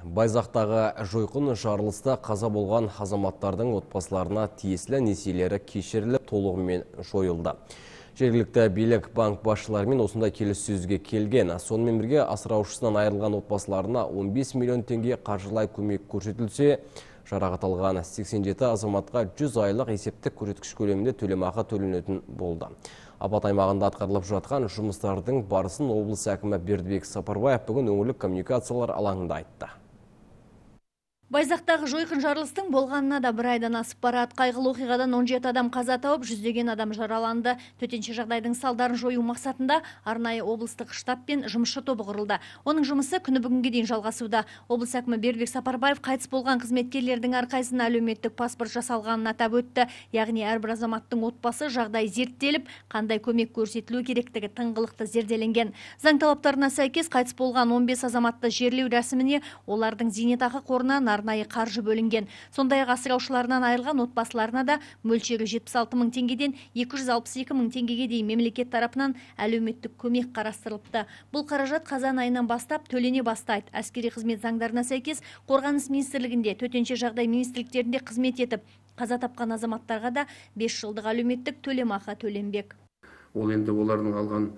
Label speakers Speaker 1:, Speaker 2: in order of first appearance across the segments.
Speaker 1: Байзақтағы жойқын жарылыста қаза болған азаматтардың отбасыларына тиесілі несиелері кешіріліп толығымен жойылды. Жергілікті билік банк басшыларымен осындай келіссөзге келген. Сонымен бірге асыраушысынан айырылған отбасыларына 15 миллион теңге қаржылай көмек көрсетілсе, жарақат алған 87 азаматқа 100 айлық есептік көрсеткіш көлемінде төлемақы төленетін болды. Апат аймағында атқарылып жатқан жұмыстардың барысын облыс әкімі Бердібек Сапарбаев бүгін өңірлік коммуникациялар алаңында айтты.
Speaker 2: Байзақтағы жойқын жарылыстың болғанына да бір айдан асып барады. Қайғылы оқиғадан 17 адам қаза тауып, жүздеген адам жараланды. Төтенше жағдайдың салдарын жою мақсатында арнайы облыстық штаб пен жұмысшы тобы құрылды. Оның жұмысы күні бүгінге дейін жалғасуда. Облыс әкімі Бердібек Сапарбаев қайтыс болған қызметкерлердің әрқайсысына әлеуметтік паспорт жасалғанын атап өтті. Яғни әрбір азаматтың отбасы жағдай зерттеліп, қандай көмек көрсетілу керектігі тыңғылықты зерделенген. Заң талаптарына сәйкес қайтыс болған 15 азаматты жерлеу рәсіміне олардың зейнетақы қорынан арнайы қаржы бөлінген. Сондай-ақ асыраушыларынан айырылған отбасыларына да мөлшері 76 мың теңгеден 262 мың теңгеге дейін мемлекет тарапынан әлеуметтік көмек қарастырылыпты. Бұл қаражат қазан айынан бастап төлене бастайды. Әскери қызмет заңдарына сәйкес қорғаныс министрлігінде, төтенше жағдай министрліктерінде қызмет етіп, қаза тапқан азаматтарға да 5 жылдық әлеуметтік төлемақы төленбек.
Speaker 3: Ол енді олардың алған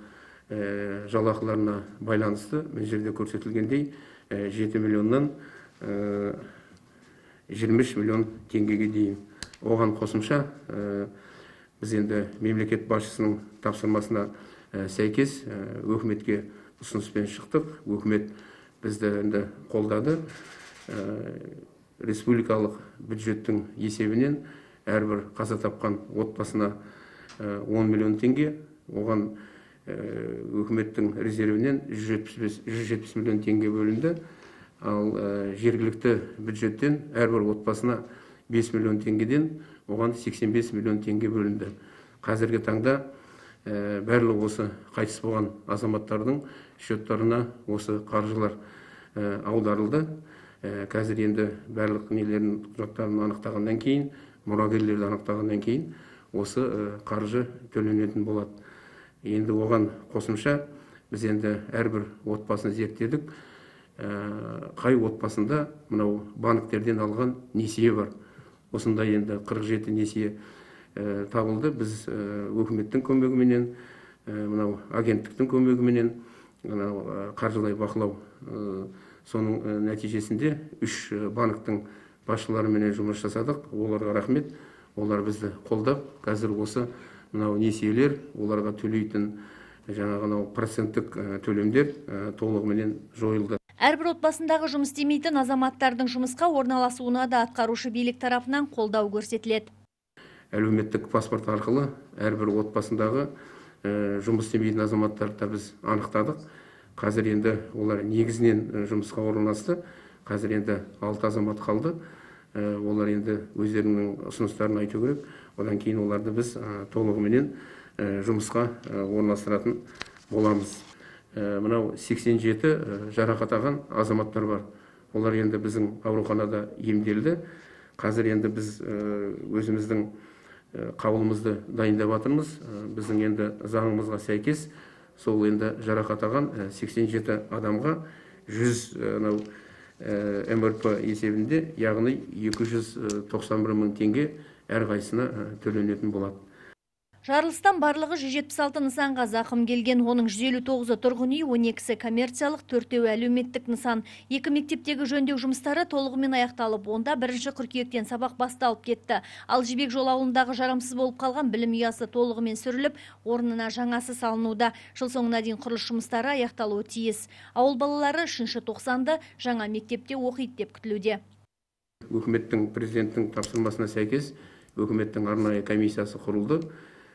Speaker 3: жалақыларына байланысты бұл жерде көрсетілгендей 7 миллионнан 23 миллион теңгеге дейін. Оған қосымша біз енді мемлекет басшысының тапсырмасына сәйкес өкіметке ұсыныспен шықтық. Өкімет бізді енді қолдады. Республикалық бюджеттің есебінен әрбір қаза тапқан отбасына 10 миллион теңге, оған өкіметтің резервінен 170 миллион теңге бөлінді. Ал жергілікті бюджеттен әрбір отбасына 5 миллион теңгеден оған 85 миллион теңге бөлінді. Қазіргі таңда барлық осы қайтыс болған азаматтардың счеттарына осы қаржылар аударылды. Қазір енді барлық нелерін, құжаттарын анықтағаннан кейін, мұрагерлерді анықтағаннан кейін осы қаржы төленетін болады. Енді оған қосымша біз енді әрбір отбасын зерттедік. Қай отбасында мынау банктерден алған несие бар. Осындай енді 47 несие табылды. Біз өкіметтің көмегіменен, мынау агенттіктің көмегіменен, қаржылай бақылау, соның нәтижесінде 3 банктың басшыларымен жұмыс жасадық. Оларға рахмет. Олар бізді қолдап, қазір осы мынау несиелер, оларға төлейтін жаңағы проценттік төлемдер толығымен жойылды.
Speaker 2: Әрбір отбасындағы жұмыс істемейтін азаматтардың жұмысқа орналасуына да атқарушы билік тарапынан қолдау көрсетіледі.
Speaker 3: Әлеуметтік паспорт арқылы әрбір отбасындағы жұмыс істемейтін азаматтарды біз анықтадық. Қазір енді олар негізінен жұмысқа орналасты. Қазір енді 6 азамат қалды. Олар енді өздерінің ұсыныстарын айту керек. Одан кейін оларды біз толығымен жұмысқа орналастыратын боламыз. Мынау 87 жарақат алған азаматтар бар. Олар енді біздің ауруханада емделді. Қазір енді біз өзіміздің қаулымызды дайындап жатырмыз. Біздің енді заңымызға сәйкес сол енді жарақат алған 87 адамға 100 МРП есебінде, яғни 291 мың теңге әрқайсысына төленетін болады.
Speaker 2: Жарылыстан барлығы 176 нысанға зақым келген, оның 159-ы тұрғын үй, 12-сі коммерциялық, 4-еуі әлеуметтік нысан. 2 мектептегі жөндеу жұмыстары толығымен аяқталып, онда 1 қыркүйектен сабақ басталып кетті. Ал Жібек жол ауылындағы жарамсыз болып қалған білім ұясы толығымен сүріліп, орнына жаңасы салынуда. Жыл соңына дейін құрылыс жұмыстары аяқталуы тиіс. Ауыл балалары 3-90-ды жаңа мектепте оқиды деп күтілуде.
Speaker 3: Өкіметтің, президенттің тапсырмасына сәйкес өкіметтің арнайы комиссиясы құрылды.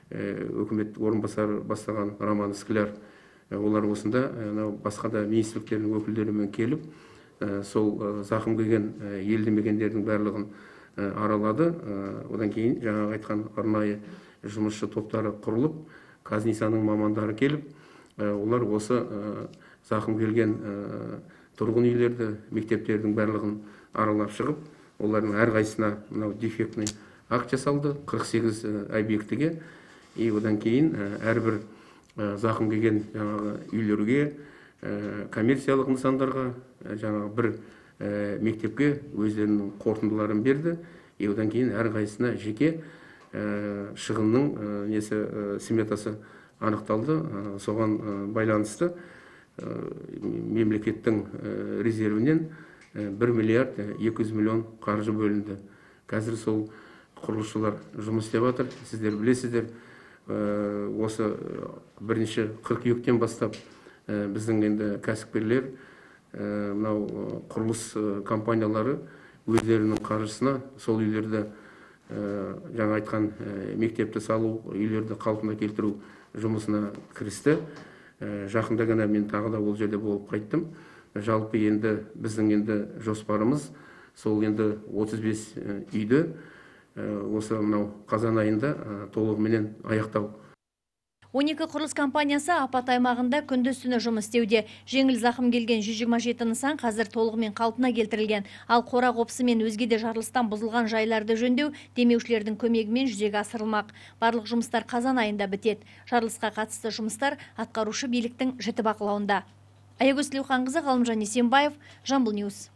Speaker 3: Өкімет орынбасары бастаған Роман Скляр, олар осында басқа да министрліктердің өкілдерімен келіп, сол зақым келген елді мекендердің барлығын аралады. Одан кейін жаңағы айтқан арнайы жұмысшы топтары құрылып, Казнисаның мамандары келіп, олар осы зақым келген тұрғын үйлерді, мектептердің барлығын аралап шығып, олардың әрқайсысына мынау дефектный акт жасалды 48 объектіге. И одан кейін әрбір зақым келген үйлерге, коммерциялық нысандарға жаңағы бір мектепке өздерінің қорытындыларын берді. Одан кейін әрқайсысына жеке шығынның сметасы анықталды. Соған байланысты мемлекеттің резервінен 1 миллиард 200 миллион қаржы бөлінді. Қазір сол құрылысшылар жұмыс істеп жатыр. Сіздер білесіздер, осы 1 қыркүйектен бастап біздің енді кәсіпкерлер, мынау құрылыс компаниялары өздерінің қаржысына сол үйлерді, жаңа айтқан мектепті салу, үйлерді қалпына келтіру жұмысына кірісті. Жақында ғана мен тағы да ол жерде болып қайттым. Жалпы енді біздің енді жоспарымыз сол енді 35 үйді осы мынау қазан айында толығыменен аяқтау.
Speaker 2: 12 құрылыс компаниясы апат аймағында күндіз-түні жұмыс істеуде. Жеңіл зақым келген 127 нысан қазір толығымен қалпына келтірілген. Ал қора қопсы мен өзге де жарылыстан бұзылған жайларды жөндеу демеушілердің көмегімен жүзеге асырылмақ. Барлық жұмыстар қазан айында бітеді. Жарылысқа қатысты жұмыстар атқарушы биліктің жіті бақылауында. Аягөз Тілеуханқызы, Ғалымжан Есенбаев, Жамбыл Ньюс.